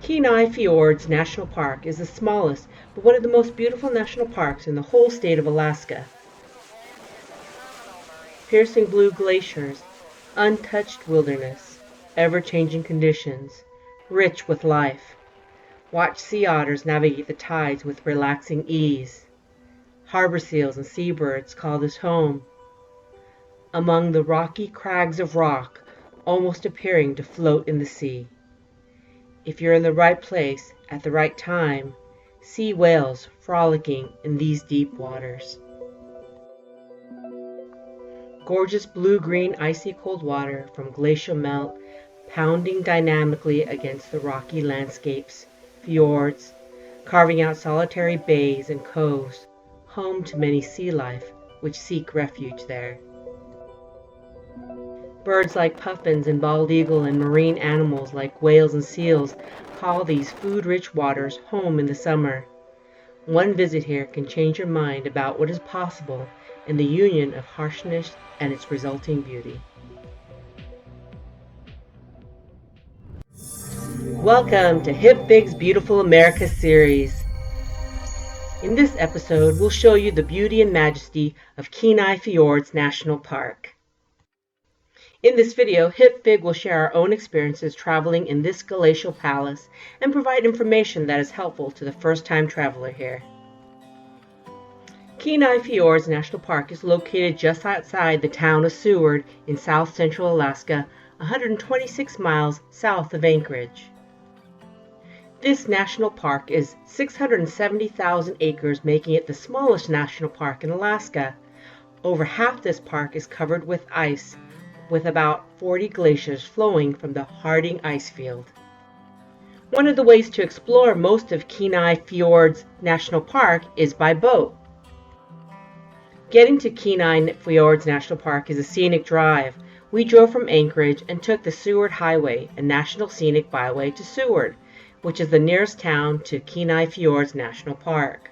Kenai Fjords National Park is the smallest but one of the most beautiful national parks in the whole state of Alaska. Piercing blue glaciers, untouched wilderness, ever-changing conditions, rich with life. Watch sea otters navigate the tides with relaxing ease. Harbor seals and seabirds call this home. Among the rocky crags of rock, almost appearing to float in the sea. If you're in the right place at the right time, see whales frolicking in these deep waters. Gorgeous blue-green icy cold water from glacial melt pounding dynamically against the rocky landscapes, fjords, carving out solitary bays and coves, home to many sea life which seek refuge there. Birds like puffins and bald eagle and marine animals like whales and seals call these food-rich waters home in the summer. One visit here can change your mind about what is possible in the union of harshness and its resulting beauty. Welcome to Hipfig's Beautiful America series. In this episode, we'll show you the beauty and majesty of Kenai Fjords National Park. In this video, Hipfig will share our own experiences traveling in this glacial palace and provide information that is helpful to the first-time traveler here. Kenai Fjords National Park is located just outside the town of Seward in south-central Alaska, 126 miles south of Anchorage. This national park is 670,000 acres, making it the smallest national park in Alaska. Over half this park is covered with ice, with about 40 glaciers flowing from the Harding ice field. One of the ways to explore most of Kenai Fjords National Park is by boat. Getting to Kenai Fjords National Park is a scenic drive. We drove from Anchorage and took the Seward Highway, a national scenic byway, to Seward, which is the nearest town to Kenai Fjords National Park.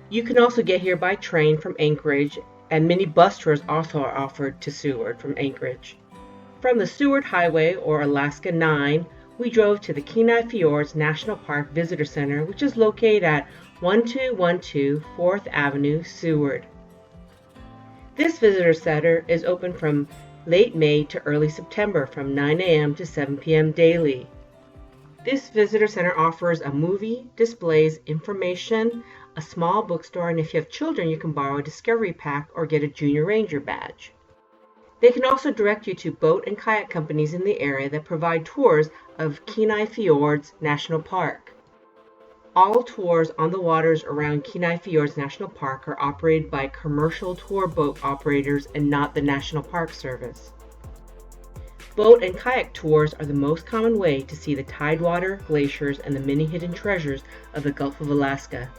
You can also get here by train from Anchorage, and many bus tours also are offered to Seward from Anchorage. From the Seward Highway, or Alaska 9, we drove to the Kenai Fjords National Park Visitor Center, which is located at 1212 4th Avenue, Seward. This visitor center is open from late May to early September from 9 a.m. to 7 p.m. daily. This visitor center offers a movie, displays, information, a small bookstore, and if you have children, you can borrow a Discovery Pack or get a Junior Ranger badge. They can also direct you to boat and kayak companies in the area that provide tours of Kenai Fjords National Park. All tours on the waters around Kenai Fjords National Park are operated by commercial tour boat operators and not the National Park Service. Boat and kayak tours are the most common way to see the tidewater, glaciers, and the many hidden treasures of the Gulf of Alaska.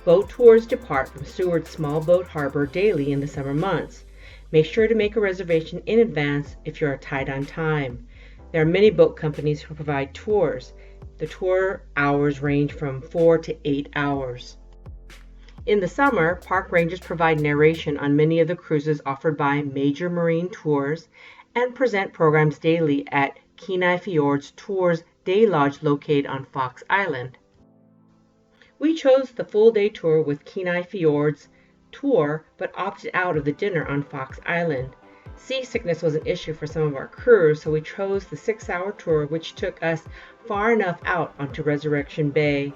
Boat tours depart from Seward Small Boat Harbor daily in the summer months. Make sure to make a reservation in advance if you are tight on time. There are many boat companies who provide tours. The tour hours range from 4 to 8 hours. In the summer, park rangers provide narration on many of the cruises offered by major marine tours and present programs daily at Kenai Fjords Tours Day Lodge located on Fox Island. We chose the full-day tour with Kenai Fjords Tour, but opted out of the dinner on Fox Island. Seasickness was an issue for some of our crews, so we chose the 6-hour tour, which took us far enough out onto Resurrection Bay.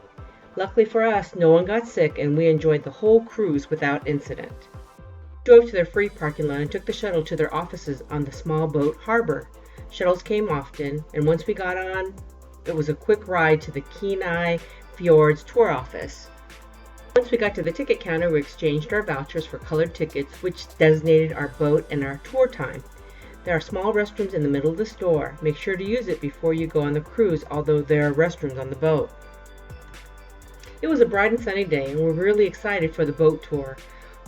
Luckily for us, no one got sick, and we enjoyed the whole cruise without incident. We drove to their free parking lot and took the shuttle to their offices on the small boat harbor. Shuttles came often, and once we got on, it was a quick ride to the Kenai Fjords tour office. Once we got to the ticket counter, we exchanged our vouchers for colored tickets, which designated our boat and our tour time. There are small restrooms in the middle of the store. Make sure to use it before you go on the cruise, although there are restrooms on the boat. It was a bright and sunny day, and we're really excited for the boat tour.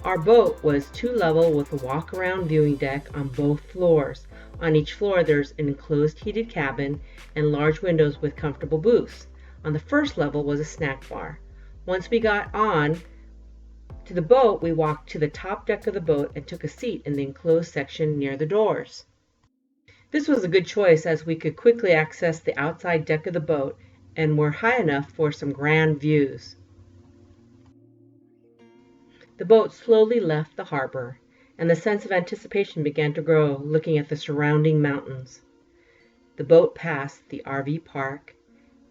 Our boat was 2-level with a walk-around viewing deck on both floors. On each floor, there's an enclosed heated cabin and large windows with comfortable booths. On the first level was a snack bar. Once we got on to the boat, we walked to the top deck of the boat and took a seat in the enclosed section near the doors. This was a good choice as we could quickly access the outside deck of the boat and were high enough for some grand views. The boat slowly left the harbor, and the sense of anticipation began to grow looking at the surrounding mountains. The boat passed the RV park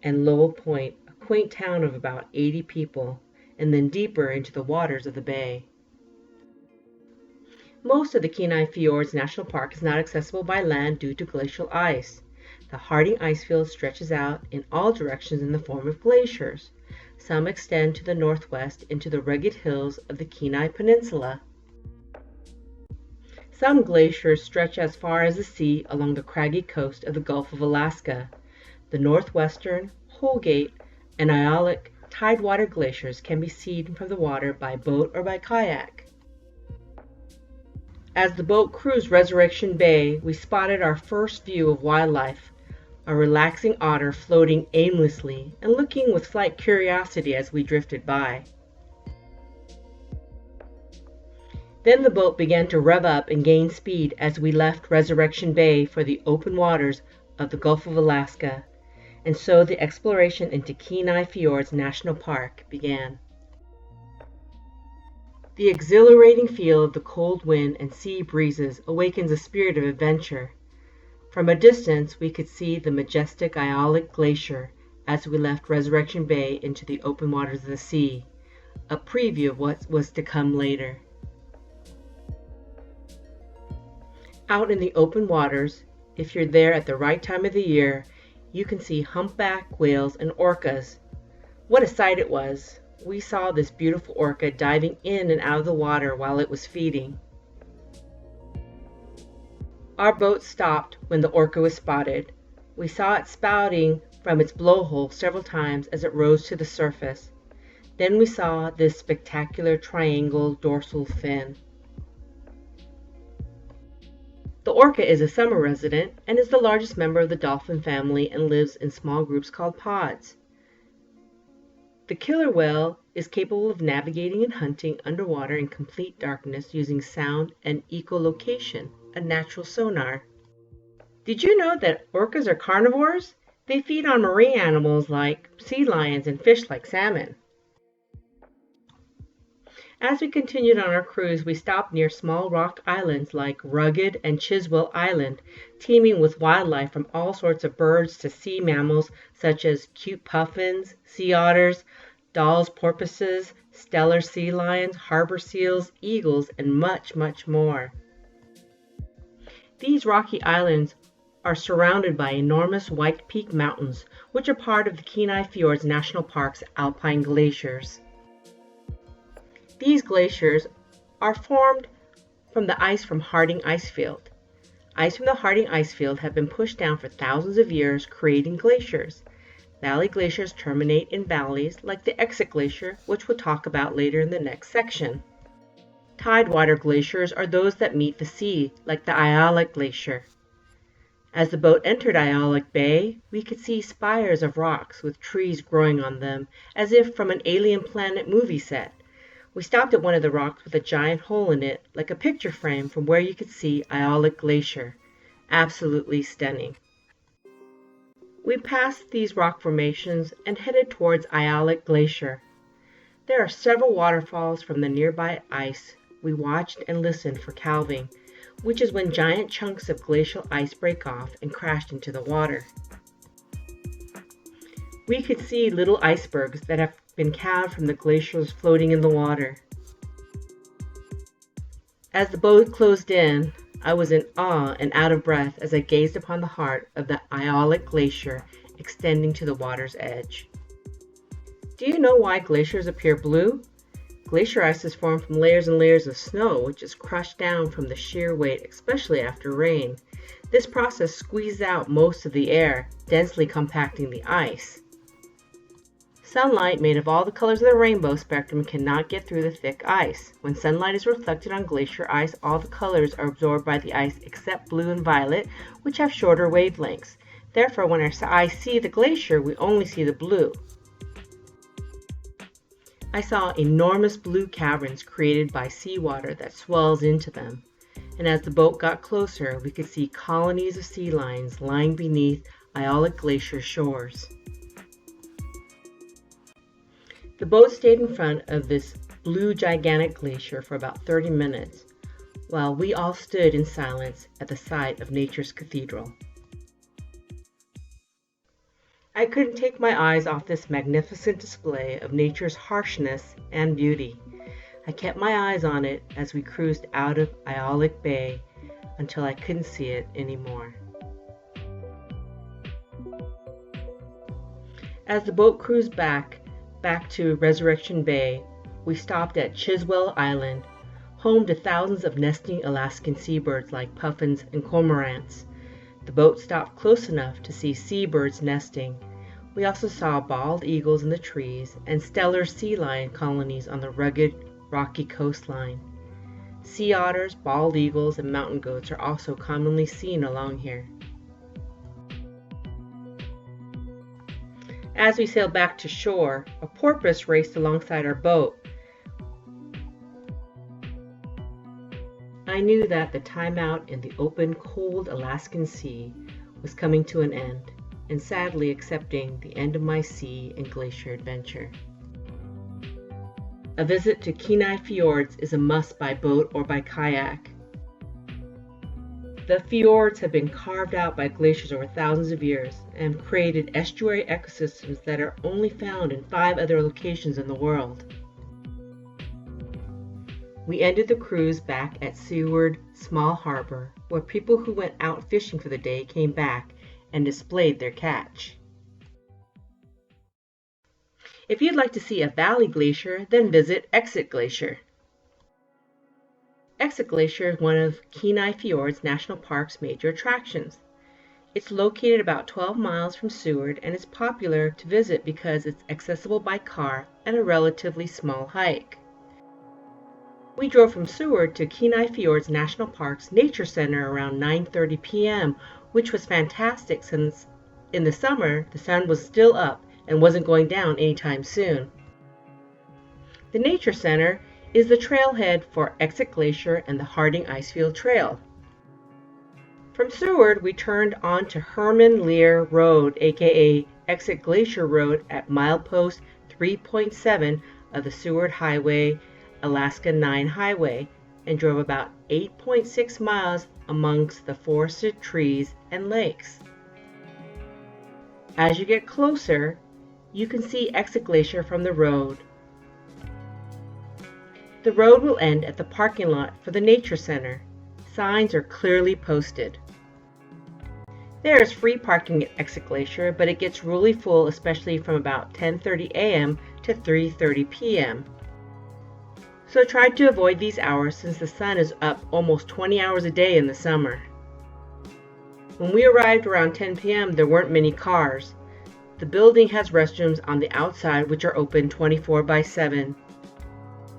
and Lowell Point, a quaint town of about 80 people, and then deeper into the waters of the bay. Most of the Kenai Fjords National Park is not accessible by land due to glacial ice. The Harding icefield stretches out in all directions in the form of glaciers. Some extend to the northwest into the rugged hills of the Kenai Peninsula. Some glaciers stretch as far as the sea along the craggy coast of the Gulf of Alaska. The Northwestern, Holgate, and Aialik tidewater glaciers can be seen from the water by boat or by kayak. As the boat cruised Resurrection Bay, we spotted our first view of wildlife, a relaxing otter floating aimlessly and looking with slight curiosity as we drifted by. Then the boat began to rev up and gain speed as we left Resurrection Bay for the open waters of the Gulf of Alaska, and so the exploration into Kenai Fjords National Park began. The exhilarating feel of the cold wind and sea breezes awakens a spirit of adventure. From a distance, we could see the majestic Aialik Glacier as we left Resurrection Bay into the open waters of the sea, a preview of what was to come later. Out in the open waters, if you're there at the right time of the year, you can see humpback whales and orcas. What a sight it was! We saw this beautiful orca diving in and out of the water while it was feeding. Our boat stopped when the orca was spotted. We saw it spouting from its blowhole several times as it rose to the surface. Then we saw this spectacular triangle dorsal fin. The orca is a summer resident and is the largest member of the dolphin family and lives in small groups called pods. The killer whale is capable of navigating and hunting underwater in complete darkness using sound and echolocation, a natural sonar. Did you know that orcas are carnivores? They feed on marine animals like sea lions and fish like salmon. As we continued on our cruise, we stopped near small rock islands like Rugged and Chiswell Island, teeming with wildlife from all sorts of birds to sea mammals such as cute puffins, sea otters, Dall's porpoises, stellar sea lions, harbor seals, eagles, and much, much more. These rocky islands are surrounded by enormous White Peak Mountains, which are part of the Kenai Fjords National Park's alpine glaciers. These glaciers are formed from the ice from Harding Icefield. Ice from the Harding Icefield have been pushed down for thousands of years, creating glaciers. Valley glaciers terminate in valleys like the Exit Glacier, which we'll talk about later in the next section. Tidewater glaciers are those that meet the sea, like the Aialik Glacier. As the boat entered Aialik Bay, we could see spires of rocks with trees growing on them, as if from an Alien Planet movie set. We stopped at one of the rocks with a giant hole in it, like a picture frame from where you could see Aialik Glacier. Absolutely stunning. We passed these rock formations and headed towards Aialik Glacier. There are several waterfalls from the nearby ice. We watched and listened for calving, which is when giant chunks of glacial ice break off and crash into the water. We could see little icebergs that have been calved from the glaciers floating in the water. As the boat closed in, I was in awe and out of breath as I gazed upon the heart of the Aialik Glacier extending to the water's edge. Do you know why glaciers appear blue? Glacier ice is formed from layers and layers of snow, which is crushed down from the sheer weight, especially after rain. This process squeezes out most of the air, densely compacting the ice. Sunlight, made of all the colors of the rainbow spectrum, cannot get through the thick ice. When sunlight is reflected on glacier ice, all the colors are absorbed by the ice except blue and violet, which have shorter wavelengths. Therefore, when our eyes see the glacier, we only see the blue. I saw enormous blue caverns created by seawater that swells into them. And as the boat got closer, we could see colonies of sea lions lying beneath Aialik Glacier shores. The boat stayed in front of this blue gigantic glacier for about 30 minutes, while we all stood in silence at the site of nature's cathedral. I couldn't take my eyes off this magnificent display of nature's harshness and beauty. I kept my eyes on it as we cruised out of Aialik Bay until I couldn't see it anymore. As the boat cruised back to Resurrection Bay, we stopped at Chiswell Island, home to thousands of nesting Alaskan seabirds like puffins and cormorants. The boat stopped close enough to see seabirds nesting. We also saw bald eagles in the trees and stellar sea lion colonies on the rugged, rocky coastline. Sea otters, bald eagles, and mountain goats are also commonly seen along here. As we sailed back to shore, a porpoise raced alongside our boat. I knew that the time out in the open, cold Alaskan sea was coming to an end, and sadly accepting the end of my sea and glacier adventure. A visit to Kenai Fjords is a must by boat or by kayak. The fjords have been carved out by glaciers over thousands of years and created estuary ecosystems that are only found in 5 other locations in the world. We ended the cruise back at Seward Small Harbor, where people who went out fishing for the day came back and displayed their catch. If you'd like to see a valley glacier, then visit Exit Glacier. Exit Glacier is one of Kenai Fjords National Park's major attractions. It's located about 12 miles from Seward and is popular to visit because it's accessible by car and a relatively small hike. We drove from Seward to Kenai Fjords National Park's Nature Center around 9:30 p.m., which was fantastic since in the summer the sun was still up and wasn't going down anytime soon. The Nature Center is the trailhead for Exit Glacier and the Harding Icefield Trail. From Seward, we turned onto Herman Lear Road, aka Exit Glacier Road, at milepost 3.7 of the Seward Highway, Alaska 9 Highway, and drove about 8.6 miles amongst the forested trees and lakes. As you get closer, you can see Exit Glacier from the road. The road will end at the parking lot for the Nature Center. Signs are clearly posted. There is free parking at Exit Glacier, but it gets really full, especially from about 10:30 a.m. to 3:30 p.m. So try to avoid these hours since the sun is up almost 20 hours a day in the summer. When we arrived around 10 p.m., there weren't many cars. The building has restrooms on the outside which are open 24/7.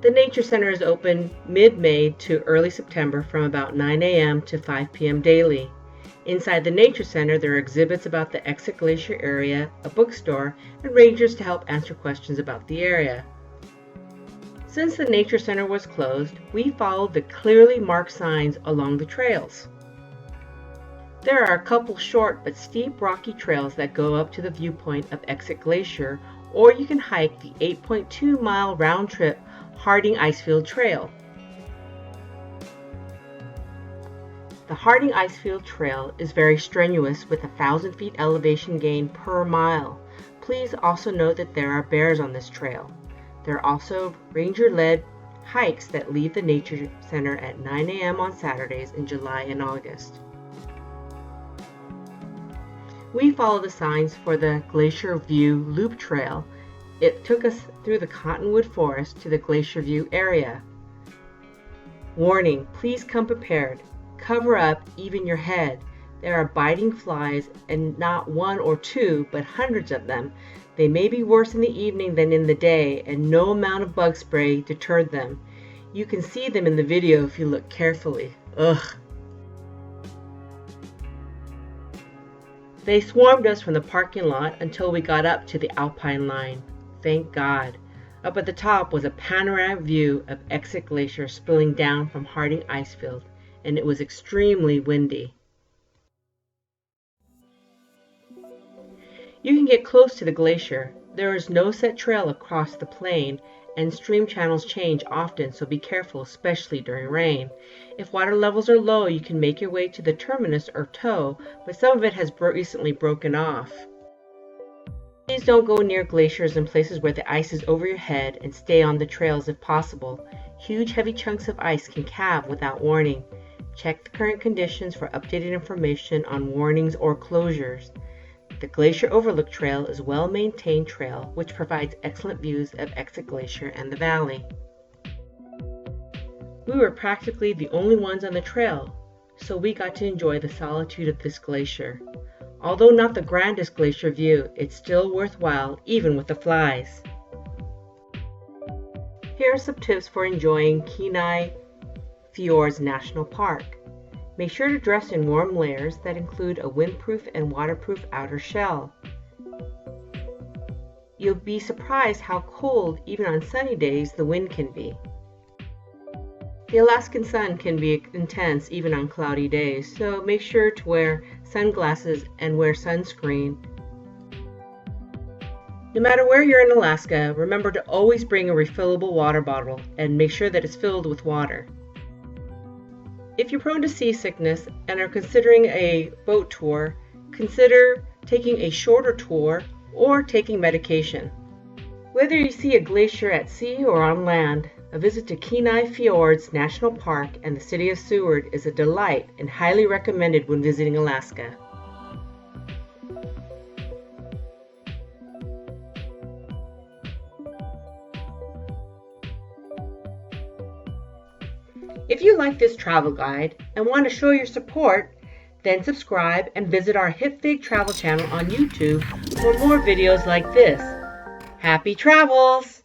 The Nature Center is open mid-May to early September from about 9 a.m. to 5 p.m. daily. Inside the Nature Center, there are exhibits about the Exit Glacier area, a bookstore, and rangers to help answer questions about the area. Since the Nature Center was closed, we followed the clearly marked signs along the trails. There are a couple short but steep rocky trails that go up to the viewpoint of Exit Glacier, or you can hike the 8.2-mile round-trip Harding Icefield Trail. The Harding Icefield Trail is very strenuous with 1,000 feet elevation gain per mile. Please also note that there are bears on this trail. There are also ranger-led hikes that leave the Nature Center at 9 a.m. on Saturdays in July and August. We follow the signs for the Glacier View Loop Trail. It took us through the Cottonwood Forest to the Glacier View area. Warning, please come prepared. Cover up even your head. There are biting flies, and not 1 or 2, but hundreds of them. They may be worse in the evening than in the day, and no amount of bug spray deterred them. You can see them in the video if you look carefully. Ugh. They swarmed us from the parking lot until we got up to the Alpine line. Thank God. Up at the top was a panoramic view of Exit Glacier spilling down from Harding Icefield, and it was extremely windy. You can get close to the glacier, There is no set trail across the plain, and stream channels change often, so be careful, especially during rain. If water levels are low, you can make your way to the terminus or toe, but some of it has recently broken off. Please don't go near glaciers and places where the ice is over your head, and stay on the trails if possible. Huge heavy chunks of ice can calve without warning. Check the current conditions for updated information on warnings or closures. The Glacier Overlook Trail is a well-maintained trail which provides excellent views of Exit Glacier and the valley. We were practically the only ones on the trail, so we got to enjoy the solitude of this glacier. Although not the grandest glacier view, it's still worthwhile even with the flies. Here are some tips for enjoying Kenai Fjords National Park. Make sure to dress in warm layers that include a windproof and waterproof outer shell. You'll be surprised how cold, even on sunny days, the wind can be. The Alaskan sun can be intense even on cloudy days, so make sure to wear sunglasses and wear sunscreen. No matter where you're in Alaska, remember to always bring a refillable water bottle and make sure that it's filled with water. If you're prone to seasickness and are considering a boat tour, consider taking a shorter tour or taking medication. Whether you see a glacier at sea or on land, a visit to Kenai Fjords National Park and the city of Seward is a delight and highly recommended when visiting Alaska. If you like this travel guide and want to show your support, then subscribe and visit our Hipfig travel channel on YouTube for more videos like this. Happy travels!